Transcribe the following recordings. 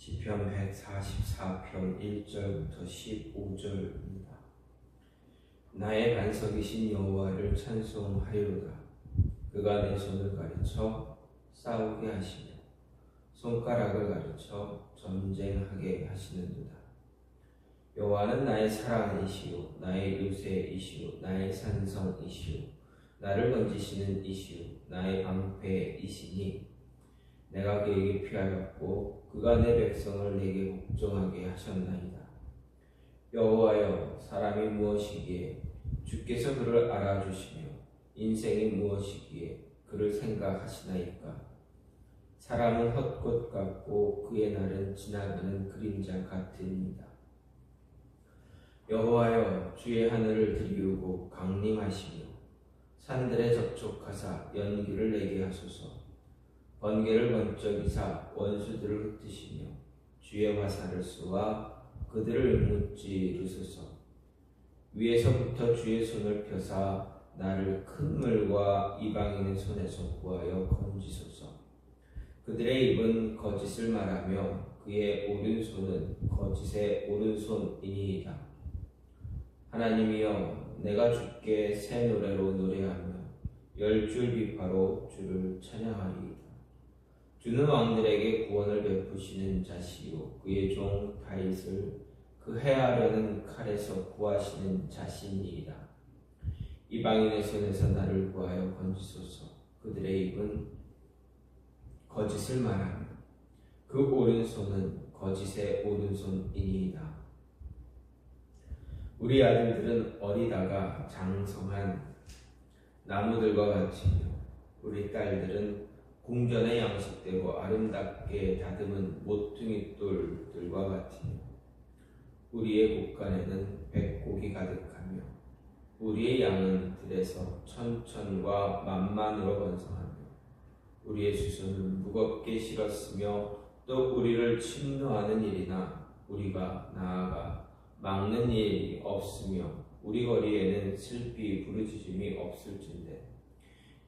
시편 144편 1절부터 15절입니다. 나의 반석이신 여호와를 찬송하리로다. 그가 내 손을 가르쳐 싸우게 하시며 손가락을 가르쳐 전쟁하게 하시는도다. 여호와는 나의 사랑이시요 나의 요새이시요 나의 산성이시요 나를 건지시는 이시요 나의 방패이시니 내가 그에게 피하였고 그가 내 백성을 내게 복종하게 하셨나이다. 여호와여, 사람이 무엇이기에 주께서 그를 알아주시며 인생이 무엇이기에 그를 생각하시나이까. 사람은 헛것 같고 그의 날은 지나가는 그림자 같으니이다. 여호와여, 주의 하늘을 들이우고 강림하시며 산들에 접촉하사 연기를 내게 하소서. 번개를 번쩍이사 원수들을 흩으시며 주의 화살을 쏘아 그들을 무찌르소서. 위에서부터 주의 손을 펴사 나를 큰 물과 이방인의 손에서 구하여 건지소서. 그들의 입은 거짓을 말하며 그의 오른손은 거짓의 오른손이니이다. 하나님이여, 내가 주께 새 노래로 노래하며 열줄 비파로 주를 찬양하리이다. 주는 왕들에게 구원을 베푸시는 자시요 그의 종 다윗을 그 해하려는 칼에서 구하시는 자신이이다. 이방인의 손에서 나를 구하여 건지소서. 그들의 입은 거짓을 말하며 그 오른손은 거짓의 오른손이니이다. 우리 아들들은 어리다가 장성한 나무들과 같으며 우리 딸들은 궁전의 양식대로 아름답게 다듬은 모퉁이 돌들과 같으며 우리의 곳간에는 백곡이 가득하며 우리의 양은 들에서 천천과 만만으로 번성하며 우리의 수소는 무겁게 실었으며 또 우리를 침노하는 일이나 우리가 나아가 막는 일이 없으며 우리 거리에는 슬피 부르짖음이 없을진데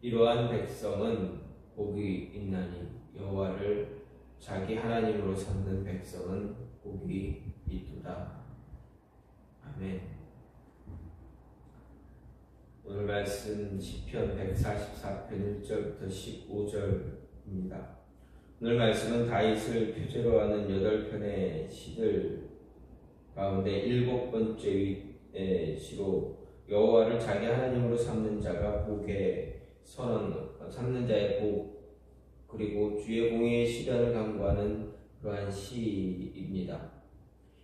이러한 백성은 복이 있나니 여호와를 자기 하나님으로 삼는 백성은 복이 있도다. 아멘. 오늘 말씀 시편 144편 1절부터 15절입니다. 오늘 말씀은 다윗을 표제로 하는 8편의 시들 가운데 7번째 시로 여호와를 자기 하나님으로 삼는 자가 복의 삼는 자의 복, 그리고 주의 공의의 시련을 강구하는 그러한 시입니다.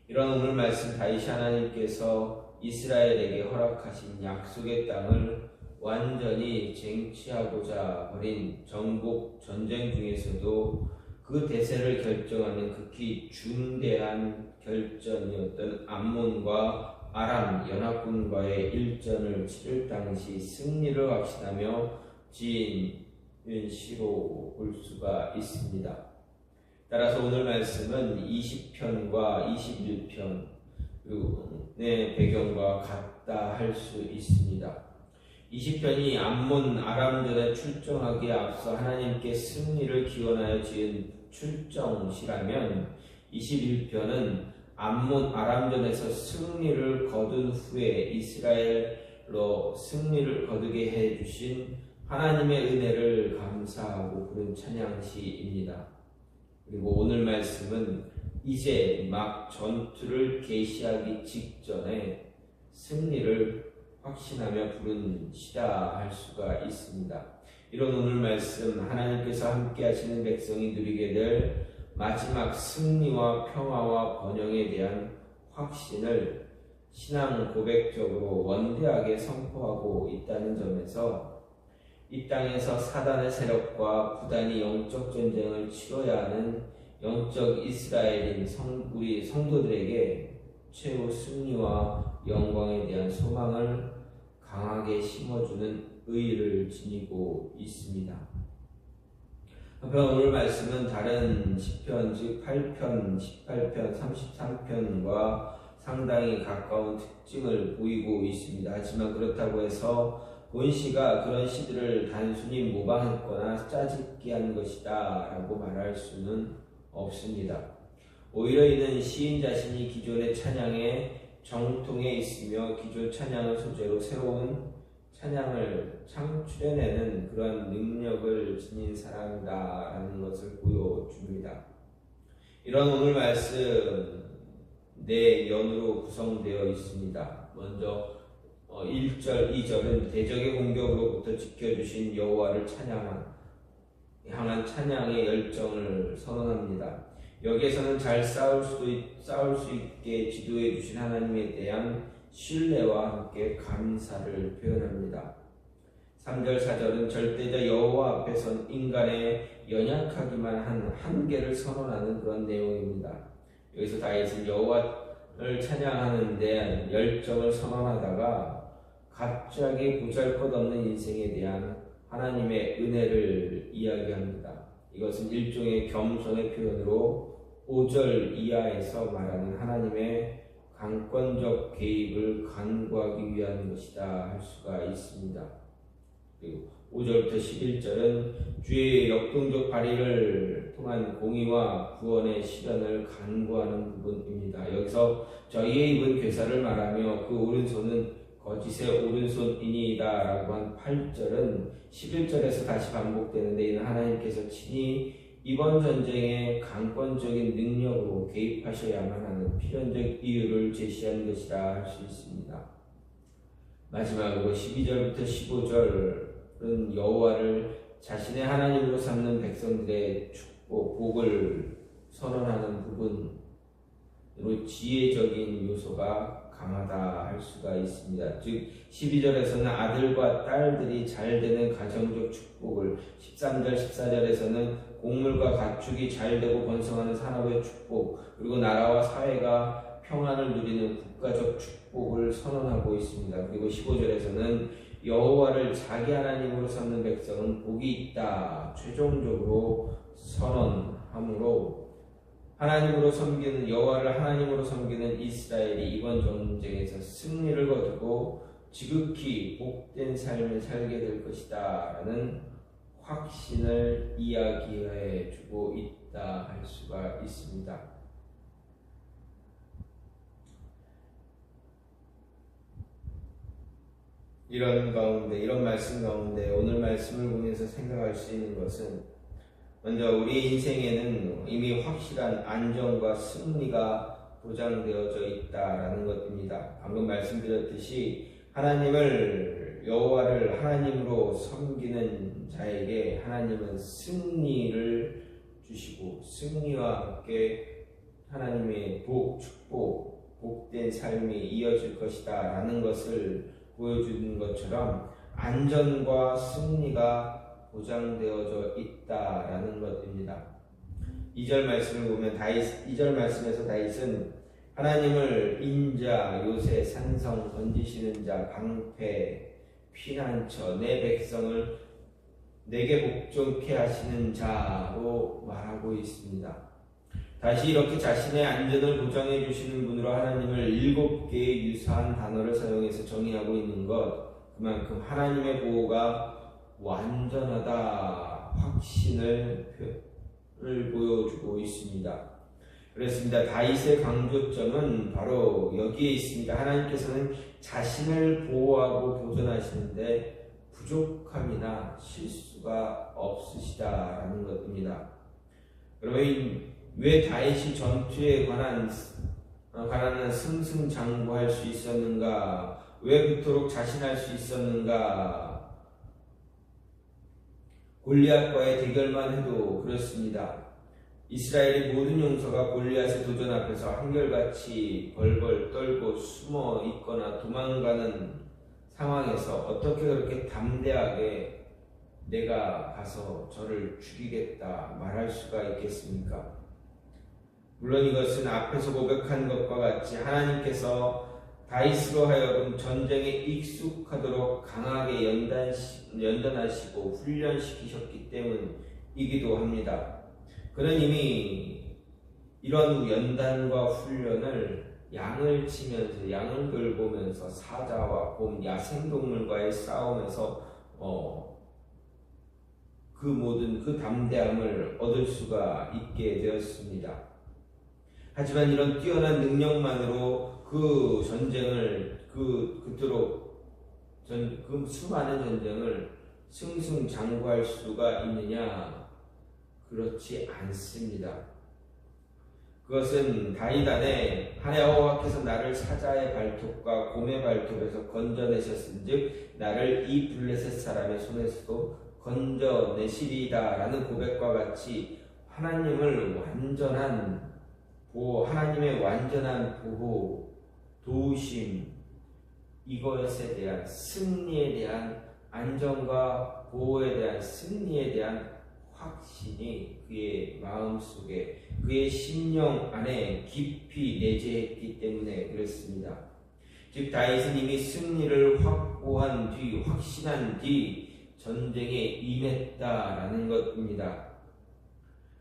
이런 오늘 말씀, 다윗이 하나님께서 이스라엘에게 허락하신 약속의 땅을 완전히 쟁취하고자 벌인 정복 전쟁 중에서도 그 대세를 결정하는 극히 중대한 결전이었던 암몬과 아람 연합군과의 일전을 치를 당시 승리를 확신하며 지은 시로 볼 수가 있습니다. 따라서 오늘 말씀은 20편과 21편의 배경과 같다 할 수 있습니다. 20편이 암몬 아람전에 출정하기에 앞서 하나님께 승리를 기원하여 지은 출정시라면 21편은 암몬 아람전에서 승리를 거둔 후에 이스라엘로 승리를 거두게 해주신 하나님의 은혜를 감사하고 부른 찬양시입니다. 그리고 오늘 말씀은 이제 막 전투를 개시하기 직전에 승리를 확신하며 부른 시다 할 수가 있습니다. 이런 오늘 말씀, 하나님께서 함께 하시는 백성이 누리게 될 마지막 승리와 평화와 번영에 대한 확신을 신앙 고백적으로 원대하게 선포하고 있다는 점에서 이 땅에서 사단의 세력과 부단히 영적 전쟁을 치러야 하는 영적 이스라엘인 우리 성도들에게 최후 승리와 영광에 대한 소망을 강하게 심어주는 의의를 지니고 있습니다. 한편 오늘 말씀은 다른 시편, 즉 8편, 18편, 33편과 상당히 가까운 특징을 보이고 있습니다. 하지만 그렇다고 해서 본 시가 그런 시들을 단순히 모방했거나 짜집기 한 것이다 라고 말할 수는 없습니다. 오히려 이는 시인 자신이 기존의 찬양의 정통에 있으며 기존 찬양을 소재로 새로운 찬양을 창출해내는 그런 능력을 지닌 사람이다라는 것을 보여줍니다. 이런 오늘 말씀 네 연으로 구성되어 있습니다. 먼저 1절, 2절은 대적의 공격으로부터 지켜주신 여호와를 향한 찬양의 열정을 선언합니다. 여기에서는 잘 싸울 수 있게 지도해 주신 하나님에 대한 신뢰와 함께 감사를 표현합니다. 3절, 4절은 절대자 여호와 앞에 선 인간의 연약하기만 한 한계를 선언하는 그런 내용입니다. 여기서 다윗은 여호와를 찬양하는 데 열정을 선언하다가 갑자기 보잘것없는 인생에 대한 하나님의 은혜를 이야기합니다. 이것은 일종의 겸손의 표현으로 5절 이하에서 말하는 하나님의 강권적 개입을 간구하기 위한 것이다 할 수가 있습니다. 그리고 5절부터 11절은 주의 역동적 발의를 통한 공의와 구원의 실현을 간구하는 부분입니다. 여기서 저희의 입은 괴사를 말하며 그 오른손은 거짓의 오른손이니이다 라고 한 8절은 11절에서 다시 반복되는데 이는 하나님께서 친히 이번 전쟁에 강권적인 능력으로 개입하셔야만 하는 필연적 이유를 제시한 것이라 할 수 있습니다. 마지막으로 12절부터 15절은 여호와를 자신의 하나님으로 삼는 백성들의 축복, 복을 선언하는 부분으로 지혜적인 요소가 강하다 할 수가 있습니다. 즉 12절에서는 아들과 딸들이 잘 되는 가정적 축복을, 13절, 14절에서는 곡물과 가축이 잘 되고 번성하는 산업의 축복, 그리고 나라와 사회가 평안을 누리는 국가적 축복을 선언하고 있습니다. 그리고 15절에서는 여호와를 자기 하나님으로 삼는 백성은 복이 있다 최종적으로 선언하므로 여호와를 하나님으로 섬기는 이스라엘이 이번 전쟁에서 승리를 거두고 지극히 복된 삶을 살게 될 것이다 라는 확신을 이야기해 주고 있다 할 수가 있습니다. 이런 말씀 가운데 오늘 말씀을 보면서 생각할 수 있는 것은 먼저 우리 인생에는 이미 확실한 안정과 승리가 보장되어져 있다라는 것입니다. 방금 말씀드렸듯이 여호와를 하나님으로 섬기는 자에게 하나님은 승리를 주시고 승리와 함께 하나님의 축복, 복된 삶이 이어질 것이다 라는 것을 보여주는 것처럼 안전과 승리가 보장되어져 있다라는 것입니다. 2절 말씀을 보면 2절 말씀에서 다윗은 하나님을 인자, 요새, 산성, 건지시는 자, 방패, 피난처, 내 백성을 내게 복종케 하시는 자로 말하고 있습니다. 다시 이렇게 자신의 안전을 보장해 주시는 분으로 하나님을 7개의 유사한 단어를 사용해서 정의하고 있는 것, 그만큼 하나님의 보호가 완전하다 확신을 보여주고 있습니다. 그렇습니다. 다윗의 강조점은 바로 여기에 있습니다. 하나님께서는 자신을 보호하고 보존하시는데 부족함이나 실수가 없으시다라는 것입니다. 그러면 왜 다윗이 전투에 관한 승승장구할 수 있었는가? 왜 그토록 자신할 수 있었는가? 골리앗과의 대결만 해도 그렇습니다. 이스라엘의 모든 용서가 골리앗의 도전 앞에서 한결같이 벌벌 떨고 숨어 있거나 도망가는 상황에서 어떻게 그렇게 담대하게 내가 가서 저를 죽이겠다 말할 수가 있겠습니까? 물론 이것은 앞에서 고백한 것과 같이 하나님께서 다윗으로 하여금 전쟁에 익숙하도록 강하게 연단하시고 훈련시키셨기 때문이기도 합니다. 그는 이미 이런 연단과 훈련을 양을 치면서 양을 돌보면서 사자와 곰, 야생동물과의 싸움에서 그 모든 그 담대함을 얻을 수가 있게 되었습니다. 하지만 이런 뛰어난 능력만으로 그 전쟁을 그토록 그 수많은 전쟁을 승승장구할 수가 있느냐? 그렇지 않습니다. 그것은 다윗 안에 여호와께서 나를 사자의 발톱과 곰의 발톱에서 건져내셨은즉 나를 이 블레셋 사람의 손에서도 건져내시리다 라는 고백과 같이 하나님의 완전한 보호, 도우심, 이것에 대한 승리에 대한 안정과 보호에 대한 승리에 대한 확신이 그의 마음속에, 그의 심령 안에 깊이 내재했기 때문에 그렇습니다. 즉 다윗은 이미 승리를 확보한 뒤, 확신한 뒤 전쟁에 임했다라는 것입니다.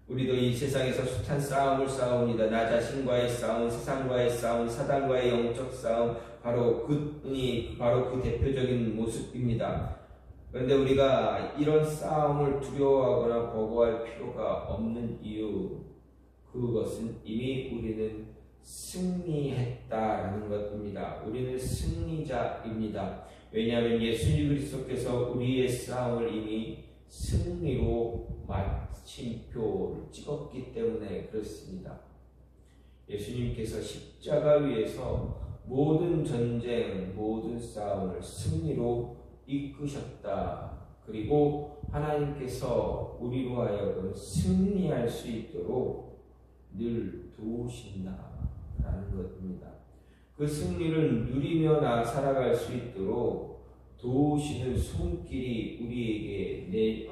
우리도 이 세상에서 숱한 싸움을 싸웁니다. 나 자신과의 싸움, 세상과의 싸움, 사단과의 영적 싸움, 바로 그 대표적인 모습입니다. 그런데 우리가 이런 싸움을 두려워하거나 거부할 필요가 없는 이유, 그것은 이미 우리는 승리했다라는 것입니다. 우리는 승리자입니다. 왜냐하면 예수님 그리스도께서 우리의 싸움을 이미 승리로 마침표를 찍었기 때문에 그렇습니다. 예수님께서 십자가 위에서 모든 전쟁, 모든 싸움을 승리로 이끄셨다. 그리고 하나님께서 우리로 하여금 승리할 수 있도록 늘 도우신다라는 것입니다. 그 승리를 누리며 살아갈 수 있도록 도우시는 손길이 우리에게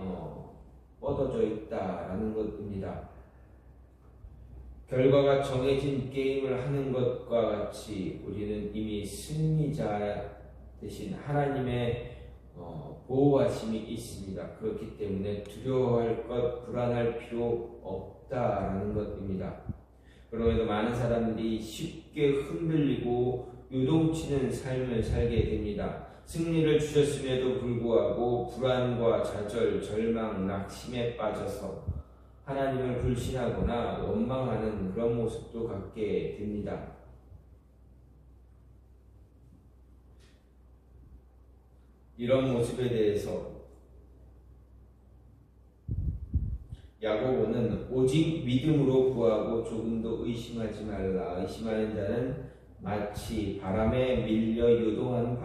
뻗어져 있다라는 것입니다. 결과가 정해진 게임을 하는 것과 같이 우리는 이미 승리자 대신 하나님의 보호하심이 있습니다. 그렇기 때문에 두려워할 것, 불안할 필요 없다라는 것입니다. 그럼에도 많은 사람들이 쉽게 흔들리고 요동치는 삶을 살게 됩니다. 승리를 주셨음에도 불구하고 불안과 좌절, 절망, 낙심에 빠져서 하나님을 불신하거나 원망하는 그런 모습도 갖게 됩니다. 이런 모습에 대해서 야고보는 오직 믿음으로 구하고 조금도 의심하지 말라. 의심하는 자는 마치 바람에 밀려 요동하는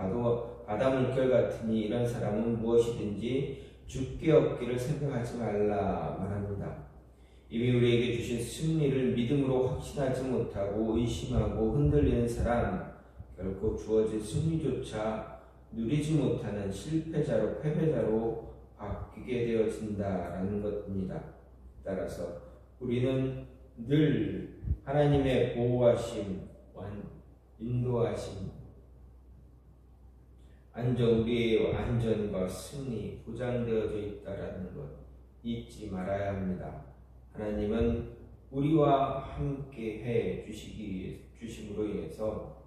바다물결 같으니 이런 사람은 무엇이든지 죽게 얻기를 생각하지 말라 말합니다. 이미 우리에게 주신 승리를 믿음으로 확신하지 못하고 의심하고 흔들리는 사람, 결코 주어진 승리조차 누리지 못하는 실패자로, 패배자로 바뀌게 되어진다라는 것입니다. 따라서 우리는 늘 하나님의 보호하심, 인도하심, 우리의 안전과 승리 보장되어져 있다라는 것 잊지 말아야 합니다. 하나님은 우리와 함께 해 주심으로 인해서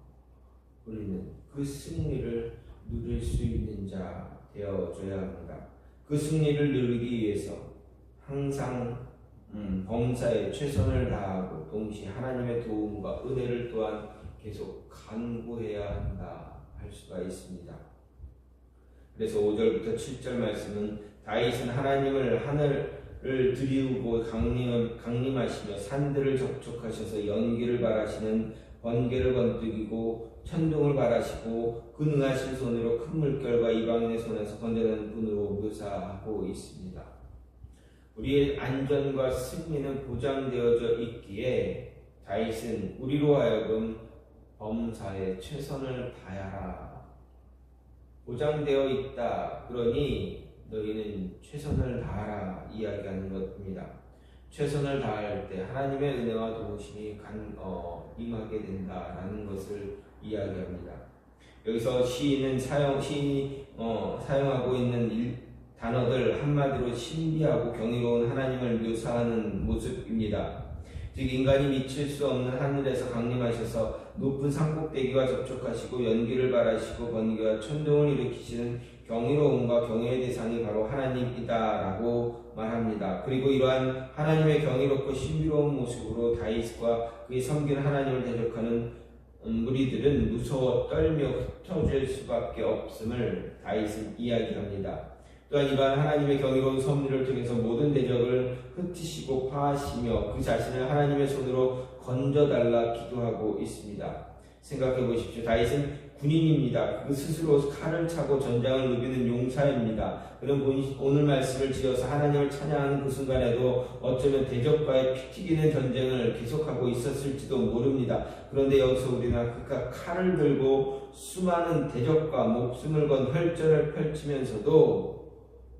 우리는 그 승리를 누릴 수 있는 자 되어줘야 합니다. 그 승리를 누리기 위해서 항상 범사에 최선을 다하고 동시에 하나님의 도움과 은혜를 또한 계속 간구해야 한다 할 수가 있습니다. 그래서 5절부터 7절 말씀은 다윗은 하나님을 하늘을 들이우고 강림하시며 산들을 접촉하셔서 연기를 발하시는 번개를 번뜩이고 천둥을 발하시고 그 능하신 손으로 큰 물결과 이방인의 손에서 건져내는 분으로 묘사하고 있습니다. 우리의 안전과 승리는 보장되어져 있기에 다윗은 우리로 하여금 범사에 최선을 다하라. 보장되어 있다. 그러니 너희는 최선을 다하라 이야기하는 것입니다. 최선을 다할 때 하나님의 은혜와 도우심이 임하게 된다라는 것을 이야기합니다. 여기서 시인이 사용하고 있는 단어들 한마디로 신비하고 경이로운 하나님을 묘사하는 모습입니다. 즉 인간이 미칠 수 없는 하늘에서 강림하셔서 높은 산꼭대기와 접촉하시고 연기를 발하시고 번개와 천둥을 일으키시는 경이로움과 경외의 대상이 바로 하나님이다라고 말합니다. 그리고 이러한 하나님의 경이롭고 신비로운 모습으로 다윗과 그의 섬기는 하나님을 대적하는 무리들은 무서워 떨며 흩어질 수밖에 없음을 다윗은 이야기합니다. 또한 이러한 하나님의 경이로운 섭리를 통해서 모든 대적을 흩으시고 파하시며 그 자신을 하나님의 손으로 건져달라 기도하고 있습니다. 생각해 보십시오. 다윗은 군인입니다. 그 스스로 칼을 차고 전장을 누비는 용사입니다. 그런 오늘 말씀을 지어서 하나님을 찬양하는 그 순간에도 어쩌면 대적과의 피 튀기는 전쟁을 계속하고 있었을지도 모릅니다. 그런데 여기서 우리는 그가 칼을 들고 수많은 대적과 목숨을 건 혈전을 펼치면서도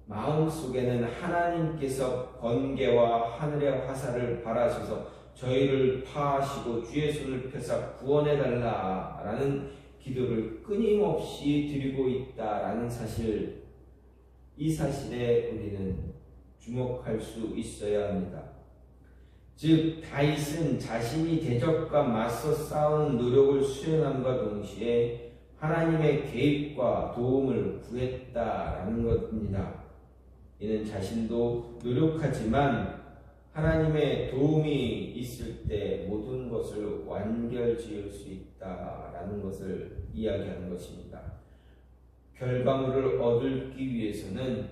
마음속에는 하나님께서 번개와 하늘의 화살을 발하셔서 저희를 파하시고 주의 손을 펴사 구원해달라라는 기도를 끊임없이 드리고 있다라는 사실, 이 사실에 우리는 주목할 수 있어야 합니다. 즉 다윗은 자신이 대적과 맞서 싸우는 노력을 수행함과 동시에 하나님의 개입과 도움을 구했다라는 것입니다. 이는 자신도 노력하지만 하나님의 도움이 있을 때 모든 것을 완결지을 수 있다라는 것을 이야기하는 것입니다. 결과물을 얻기 위해서는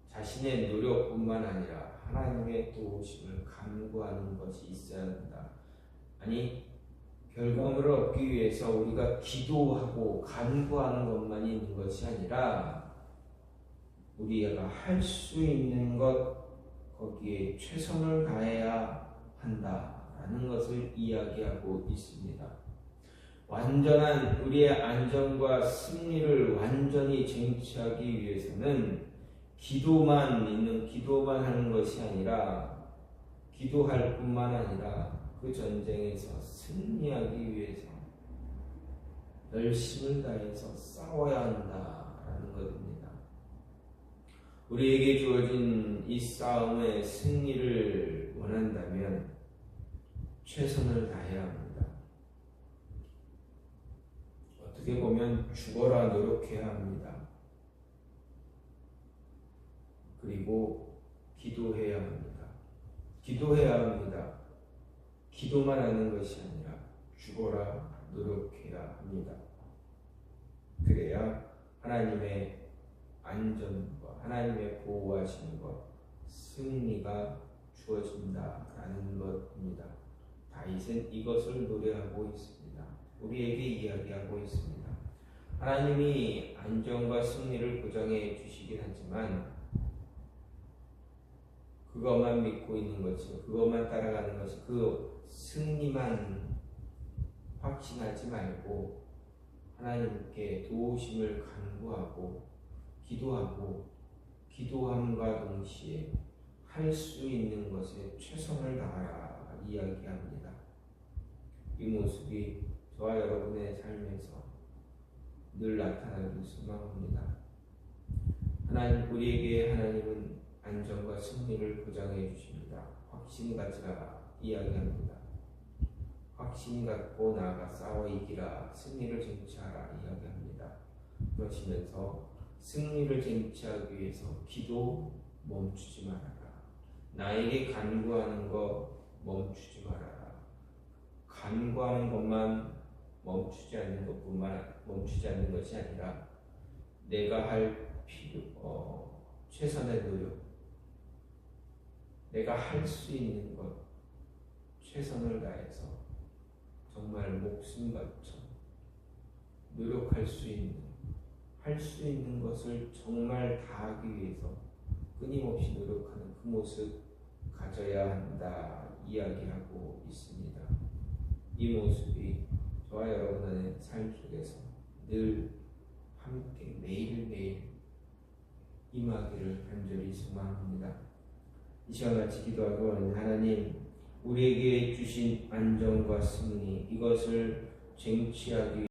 자신의 노력뿐만 아니라 하나님의 도우심을 간구하는 것이 있어야 한다. 아니, 결과물을 얻기 위해서 우리가 기도하고 간구하는 것만이 있는 것이 아니라 우리가 할 수 있는 것, 거기에 최선을 다해야 한다라는 것을 이야기하고 있습니다. 완전한 우리의 안전과 승리를 완전히 쟁취하기 위해서는 기도만 하는 것이 아니라, 기도할 뿐만 아니라 그 전쟁에서 승리하기 위해서 열심을 다해서 싸워야 한다라는 것입니다. 우리에게 주어진 이 싸움의 승리를 원한다면 최선을 다해야 합니다. 어떻게 보면 죽어라 노력해야 합니다. 그리고 기도해야 합니다. 기도해야 합니다. 기도만 하는 것이 아니라 죽어라 노력해야 합니다. 그래야 하나님의 안전과 하나님의 보호하심과 승리가 주어진다라는 것입니다. 다윗은 이것을 노래하고 있습니다. 우리에게 이야기하고 있습니다. 하나님이 안전과 승리를 보장해 주시긴 하지만 그것만 믿고 있는 것이, 그것만 따라가는 것이, 그 승리만 확신하지 말고 하나님께 도우심을 간구하고 기도함과 동시에 할 수 있는 것에 최선을 다하라 이야기합니다. 이 모습이 저와 여러분의 삶에서 늘 나타나길 소망합니다. 우리에게 하나님은 안전과 승리를 보장해 주십니다. 확신 가지라 이야기합니다. 확신 갖고 나아가 싸워 이기라, 승리를 쟁취하라 이야기합니다. 그러시면서 승리를 쟁취하기 위해서 기도 멈추지 말아라. 나에게 간구하는 거 멈추지 말아라. 간구하는 것만 멈추지 않는 것이 아니라 내가 할 최선의 노력, 내가 할 수 있는 것 최선을 다해서 정말 목숨 바쳐 노력할 수 있는, 할 수 있는 것을 정말 다하기 위해서 끊임없이 노력하는 그 모습 가져야 한다 이야기하고 있습니다. 이 모습이 저와 여러분의 삶 속에서 늘 함께 매일매일 임하기를 간절히 소망합니다. 이 시간 같이 기도하고, 하나님, 우리에게 주신 안전과 승리, 이것을 쟁취하기